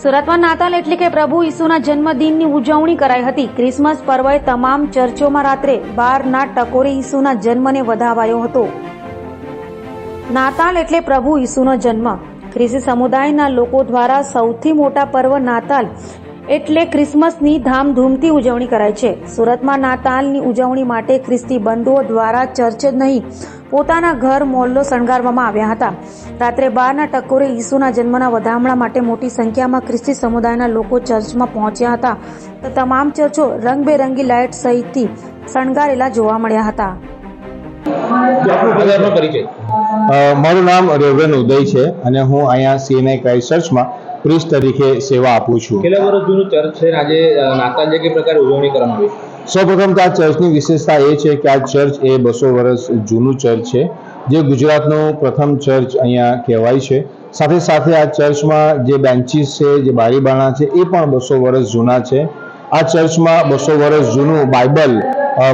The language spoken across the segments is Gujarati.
સુરતમાં નાતાલ એટલે કે પ્રભુ ઈસુના જન્મદિનની ઉજવણી કરાઈ હતી। ક્રિસમસ પર્વે તમામ ચર્ચોમાં રાત્રે 12ના ટકોરે ઈસુના જન્મને વધાવાયો હતો। નાતાલ એટલે પ્રભુ ઈસુનો જન્મ। ખ્રિસ્તી સમુદાયના લોકો દ્વારા સૌથી મોટા પર્વ નાતાલ એટલે ક્રિસમસની ધામધૂમથી ઉજવણી કરાય છે। સુરતમાં નાતાલની ઉજવણી માટે ખ્રિસ્તી બંધુઓ દ્વારા ચર્ચ જ નહીં પોતાના ઘર મોહલ્લો શણગારવામાં આવ્યા હતા। રાત્રે 12ના ટકોરે ઈસુના જન્મના વધામણા માટે મોટી સંખ્યામાં ખ્રિસ્તી સમુદાયના લોકો ચર્ચમાં પહોંચ્યા હતા તો તમામ ચર્ચો રંગબેરંગી લાઇટ સહિતથી શણગારેલા જોવા મળ્યા હતા। મારું નામ રેવરન ઉદય છે અને હું અહીંયા સીએનઆઈ ક્રાઇસ્ટ ચર્ચમાં પ્રિસ્ટ તરીકે સેવા આપું છું। કેટલા વર્ષ જૂનું ચર્ચ છે? આજે નાતાલ જે પ્રકારે ઉજવણી કરવામાં આવી? સૌપ્રથમ તો આ ચર્ચની વિશેષતા એ છે કે આ ચર્ચ એ 200 વર્ષ જૂનું ચર્ચ છે, જે ગુજરાતનું પ્રથમ ચર્ચ અહીંયા કહેવાય છે। સાથે સાથે આ ચર્ચમાં જે બેન્ચીસ છે, જે બારીબાણા છે, એ પણ 200 વર્ષ જૂના છે। આ ચર્ચમાં 200 વર્ષ જૂનું બાઇબલ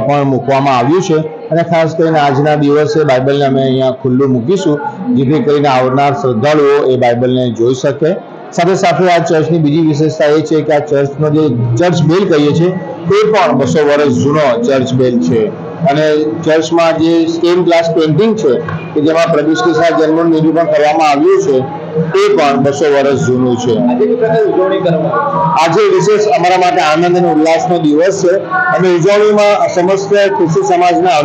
પણ મૂકવામાં આવ્યું છે અને ખાસ કરીને આજના દિવસે બાઇબલને અમે અહીંયા ખુલ્લું મૂકીશું, જેથી કરીને આવનાર શ્રદ્ધાળુઓ એ બાઇબલને જોઈ શકે। સાથે સાથે આ ચર્ચની બીજી વિશેષતા એ છે કે આ ચર્ચનો જે ચર્ચ બેલ કહીએ છીએ તે પણ 200 વર્ષ જૂનો ચર્ચ બેલ છે અને ચર્ચમાં જે સ્ટેન ગ્લાસ પેઇન્ટિંગ છે કે જેમાં પ્રભુ ખ્રિસ્તના જન્મનું નિરૂપણ કરવામાં આવ્યું છે તે પણ 200 વર્ષ જૂનું છે। આજે કઈ પ્રકારે ઉજવણી કરવામાં આવી? આજે વિશેષ અમારા માટે આનંદ અને ઉલ્લાસનો દિવસ છે અને ઉજવણીમાં સમસ્ત ખ્રિસ્તી સમાજના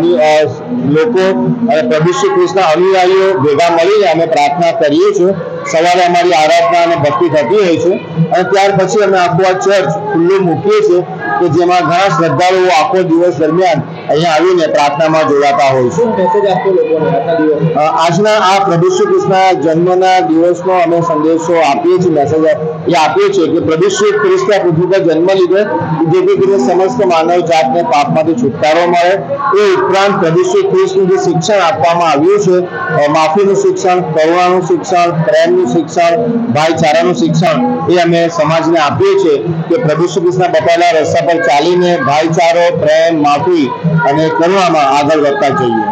લોકો અને પ્રભુ શ્રી ખ્રિસ્તના અનુયાયીઓ ભેગા મળીને અમે પ્રાર્થના કરીએ છીએ। સવારે અમારી આરાધના અને ભક્તિ થતી હોય છે અને ત્યાર પછી અમે આખું આ ચર્ચ ખુલ્લું મૂકીએ છીએ કે જેમાં ઘણા શ્રદ્ધાળુઓ આખો દિવસ દરમિયાન અહીંયા આવીને પ્રાર્થનામાં જોડાતા હોય છે। શું મેસેજ આપશો લોકોને આજના દિવસ? આજના આ પ્રભુ શ્રી કૃષ્ણના જન્મના દિવસનો અમે સંદેશો આપીએ છીએ, મેસેજ એ આપીએ છીએ કે પ્રભુ શ્રી ખ્રિસ્તે પૃથ્વી પર જન્મ લીધો જેથી કરીને સમસ્ત માનવ જાતને પાપમાંથી છુટકારો મળે। એ ઉપરાંત પ્રભુ શ્રી ખ્રિસ્તનું જે શિક્ષણ આપવામાં આવ્યું છે, માફીનું શિક્ષણ, કરુણાનું શિક્ષણ, પ્રેમનું શિક્ષણ, ભાઈચારાનું શિક્ષણ, એ અમે સમાજને આપીએ છીએ કે પ્રભુ શ્રી કૃષ્ણના બતાવેલા રસ્તા પર ચાલીને ભાઈચારો, પ્રેમ, માફી અને કરુણામાં આગળ વધતા જઈએ।